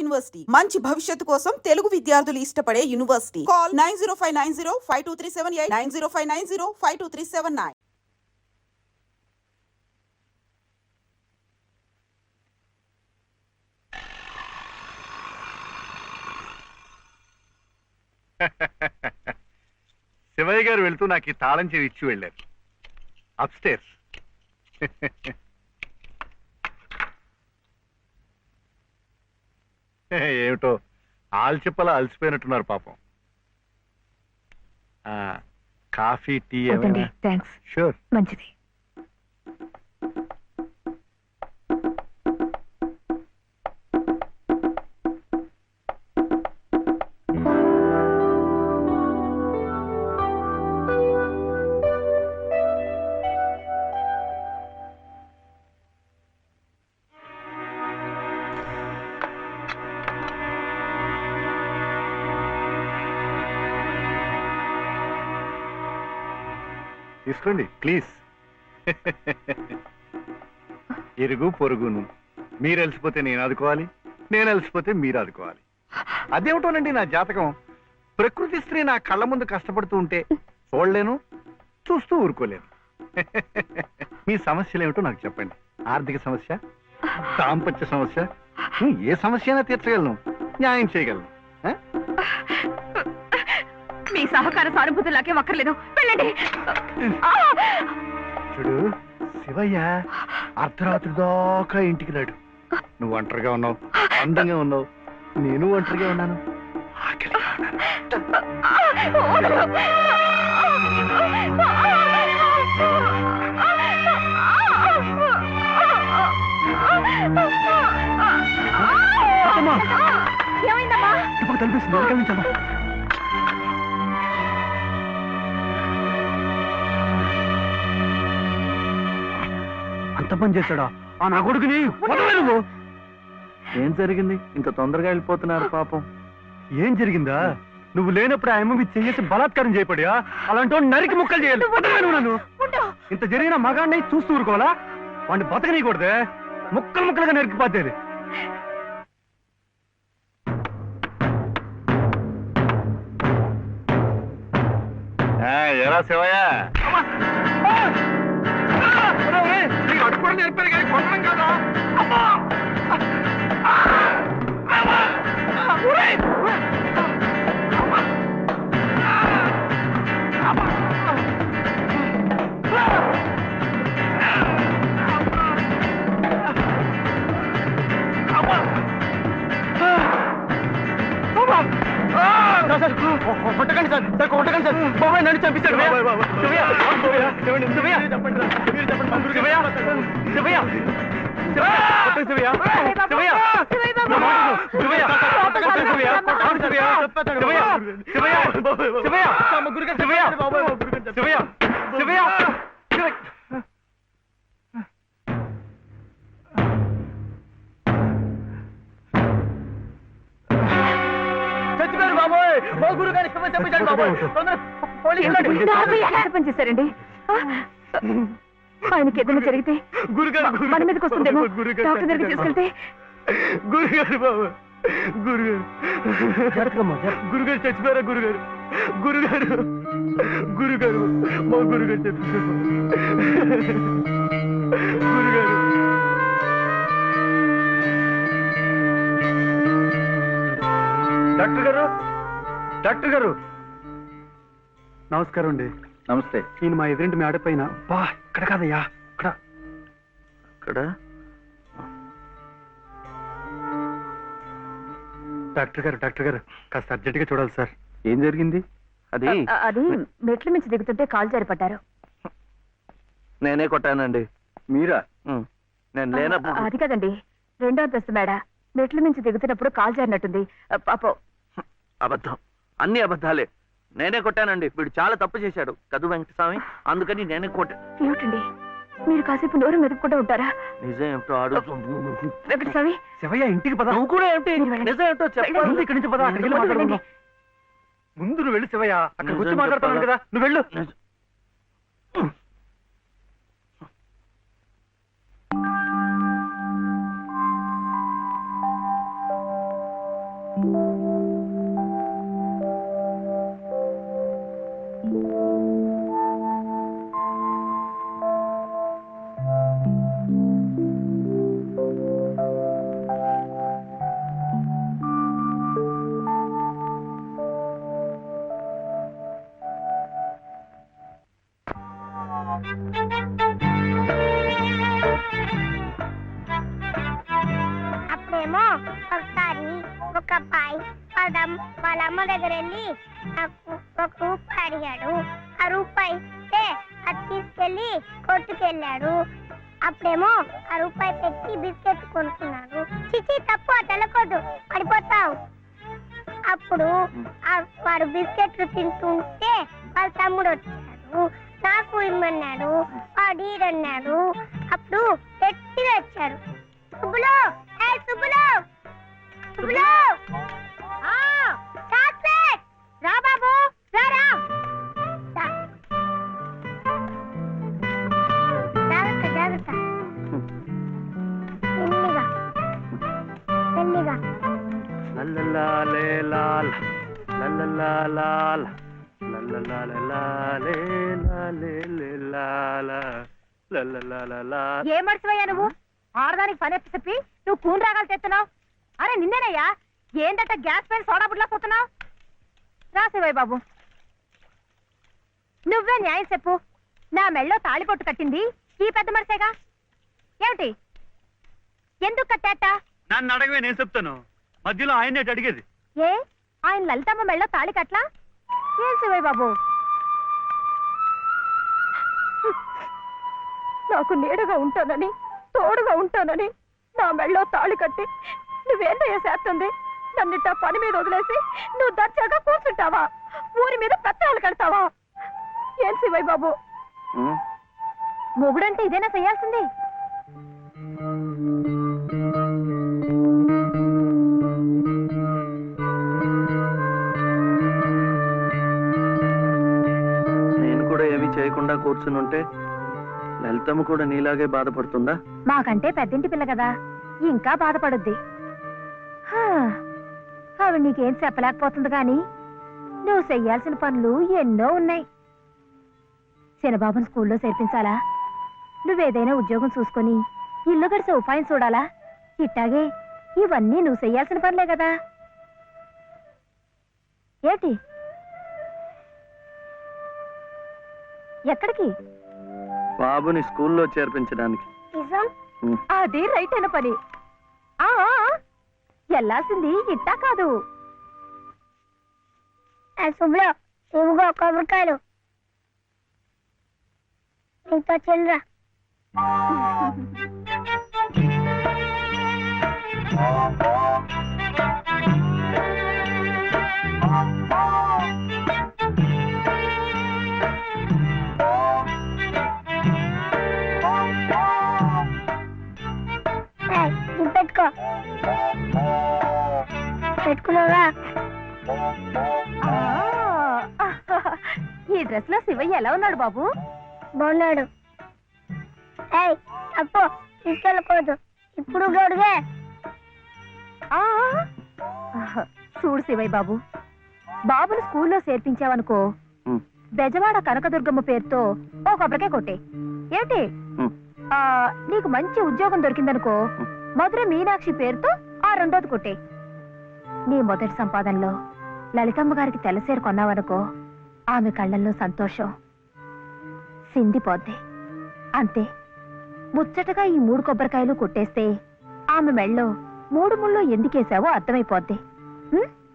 University మంచి భవిష్యత్తు కోసం తెలుగు విద్యార్థులు ఇష్టపడే యూనివర్సిటీ. కాల్ 9059052378 9059052379. శివయ్య గారు వెళ్తూ నాకు ఈ తాళం చెవి ఇచ్చి వెళ్ళారు. అప్స్టేర్స్. ఏమిటో ఆల్చిప్పలా అలసిపోయినట్టున్నారు పాపం. కాఫీ టీ ఏమైనా? షూర్. మంచిది. తీసుకోండి ప్లీజ్. ఇరుగు పొరుగును మీరు అలసిపోతే నేను ఆదుకోవాలి, నేను అలసిపోతే మీరు ఆదుకోవాలి. అదేమిటోనండి నా జాతకం. ప్రకృతి స్త్రీ నా కళ్ళ ముందు కష్టపడుతూ ఉంటే చూడలేను, చూస్తూ ఊరుకోలేను. మీ సమస్యలు ఏమిటో నాకు చెప్పండి. ఆర్థిక సమస్య, దాంపత్య సమస్య, ఏ సమస్య అయినా తీర్చగలను, న్యాయం చేయగలను. మీ సహకార సానుభూతి నాకే అక్కర్లేదు, వెళ్ళండి. చూడు శివయ్య అర్ధరాత్రి దాకా ఇంటికి రాడు. నువ్వు ఒంటరిగా ఉన్నావు, అందంగా ఉన్నావు, నేను ఒంటరిగా ఉన్నాను, ఆకలిగా ఉన్నాను. ఏమైందమ్మా? ఇప్పుడు కనిపిస్తుంది, వెనకాల అంత పని చేశాడా ఆ నా కొడుకుని? ఏం జరిగింది? ఇంత తొందరగా వెళ్ళిపోతున్నారు పాపం. ఏం జరిగిందా? నువ్వు లేనప్పుడు ఆ అమ్మ చేసి బలాత్కారం చేయబడియా? అలాంటి నరికి ముక్కలు చేయాలి. నన్ను ఇంత జరిగిన మగాన్ని చూస్తూ ఊరుకోవాలా? వాడిని బతకనీయకూడదే, ముక్కలు ముక్కలుగా నరికిపోతేది. ఎలా శివయ్య అడుగు నేర్పారు కానీ కొట్టడం కదా. కొట్టకండి సార్, కొట్టకండి సార్. బాబాయ్ నన్ను చంపిస్తాడు. పనిచేశారండి. ఆయనకి ఏదైనా జరిగితే మన మీదకి వస్తుందేమో. డాక్టర్ దగ్గరికి తీసుకెళ్తే. గురుగారు బాబు, గురుగారు గురుగారు చచ్చిపోయారా? గురుగారు గురుగారు గురుగారు మా గురుగారు చచ్చిపోయారు. గురుగారు డాక్టర్ గారు, డాక్టర్ గారు నమస్కారం అండి. నమస్తే. నేను మా ఎదురింటి మీ ఆడపైన. బా ఇక్కడ కాదయ్యా, ఇక్కడ ఇక్కడ. డాక్టర్ గారు కాస్త అర్జెంటుగా చూడాలి సార్. ఏం జరిగింది? అది మెట్ల మించి దిగుతుంటే కాలు జారిపడ్డారు. నేనే కొట్టానండి. మీరా? నేను లేనప్పుడు. అది కదండి, రెండో అంతస్తు మేడ. మెట్ల మించి దిగుతున్నప్పుడు కాలు జారినట్టుంది పాపం. అబద్ధం, అన్ని అబద్ధాలే. నేనే కొట్టానండి. వీడు చాలా తప్పు చేశాడు కదు వెంకటస్వామి, అందుకని నేనే కొట్టా. ఏమిటండి మీరు కాసేపు నోరు మెదుపుకుంటూ ఉంటారా? నిజం ఏమిటో అడుగు వెంకటస్వామి. శివయ్య ఇంటికి పద. నువ్వు కూడా ఏమిటి నిజం ఏమిటో చెప్పండి. ఇక్కడి నుంచి పద, అక్కడికి వెళ్ళి మాట్లాడుకుందాం. ముందు నువ్వు వెళ్ళు శివయ్య, అక్కడికి వచ్చి మాట్లాడతాను కదా. నువ్వు వెళ్ళు. అప్పుడేమో ఒకసారి ఒక అబ్బాయి వాళ్ళ అమ్మ దగ్గర వెళ్ళి నాకు ఒక రూపాయి అడిగాడు. ఆ రూపాయి ఇస్తే అది తీసుకెళ్లి కొట్టుకెళ్ళాడు. అప్పుడేమో ఆ రూపాయి పెట్టి బిస్కెట్ కొనుక్కున్నాడు. చిచి తప్పు అటు వెళ్ళకూడదు, పడిపోతావు. అప్పుడు వాడు బిస్కెట్లు తింటుంటే వాళ్ళ తమ్ముడు వచ్చాడు, నాకు ఇమ్మన్నాడు. వాడు ఈడన్నాడు. అప్పుడు గట్టిగా వచ్చాడు, సుబ్బులు, ఏ సుబ్బులు, సుబ్బులు, చాక్లెట్ రా బాబు, రారా. జాగ్రత్త జాగ్రత్త, మెల్లిగా మెల్లిగా. లల్లలాలే లాల, లల్లలాలాల, లల్లలాలే లాలే లాల, లల్లలాలా. ఏ మర్చిపోయా నువ్వు? ఆడదానికి పని ఎప్పి చెప్పి నువ్వు కూని రాగాలు తెస్తున్నావు. అరే నిన్నేనయ్యా, ఏందట గ్యాస్ పైన సోడా బుడ్లా పోతున్నావు? రాసేవాయి బాబు, నువ్వే న్యాయం చెప్పు. నా మెళ్ళో తాళిపొట్టు కట్టింది ఈ పెద్ద మనిషేగా. ఏమిటి, ఎందుకు కట్టాట? నన్ను అడగవే, నేను చెప్తాను. మధ్యలో ఆయనే అడిగేది. ఏ ఆయన లలితమ్మ మెళ్ళో తాళి కట్లా? ఏం శివయ్య బాబు, నాకు నీడగా ఉంటానని, తోడుగా ఉంటానని నా మెళ్ళో తాళి కట్టి నువ్వేందయ్యా చేస్తుంది? నన్నిట్ట పని మీద వదిలేసి నువ్వు దర్జాగా కూర్చుంటావా? ఊరి మీద పెత్తనాలు కడతావా? ఏం శివయ్య బాబు, మొగుడంటే ఇదేనా చేయాల్సింది? నేను కూడా ఏమీ చేయకుండా కూర్చుని ఉంటే లలితమ్మ కూడా నీలాగే బాధపడుతుందా? మాకంటే పెద్దింటి పిల్ల కదా, ఇంకా బాధపడుద్ది. హా, ఆవిడ నీకేం చెప్పలేకపోతుంది గాని నువ్వు చెయ్యాల్సిన పనులు ఎన్నో ఉన్నాయి. చిన్నబాబుని స్కూల్లో చేర్పించాలా, నువ్వేదైనా ఉద్యోగం చూసుకొని ఇల్లు గడిసే ఉపాయం చూడాలా. ఇట్టాగే ఇవన్నీ నువ్వు చెయ్యాల్సిన పనులే కదా. ఏంటి, ఎక్కడికి? బాబుని స్కూల్లో చేర్పించడానికి. నిజం? అది రైట్ అయిన పని. ఆ వెళ్ళాల్సింది ఇట్టా కాదు. సుబ్బులు, ఇవిగో కొబ్బరికాయలు, నీతో చిల్లరా. ఇది పెట్టుకో, పెట్టుకున్నావా? ఈ డ్రెస్ లో శివయ్య ఎలా ఉన్నాడు బాబు? బాగున్నాడు. ఏయ్ అప్పు, తీసుకెళ్ళకూడదు, ఇప్పుడు గడుగే. చూడు శివయ్య బాబు, బాబుని స్కూల్లో చేర్పించావనుకో, బెజవాడ కనకదుర్గమ్మ పేరుతో ఓ కొబ్బరికాయ కొట్టే. ఏమిటి, నీకు మంచి ఉద్యోగం దొరికిందనుకో, మధుర మీనాక్షి పేరుతో ఆ రెండోది కొట్టే. నీ మొదటి సంపాదనలో లలితమ్మ గారికి తెల్లసేరు కొన్నావనుకో, ఆమె కళ్ళల్లో సంతోషం సిందిపోద్ది. అంతే, ముచ్చటగా ఈ 3 కొబ్బరికాయలు కొట్టేస్తే ఆమె మెళ్ళో 3 ముళ్ళు ఎందుకేసావో అర్థమైపోద్ది.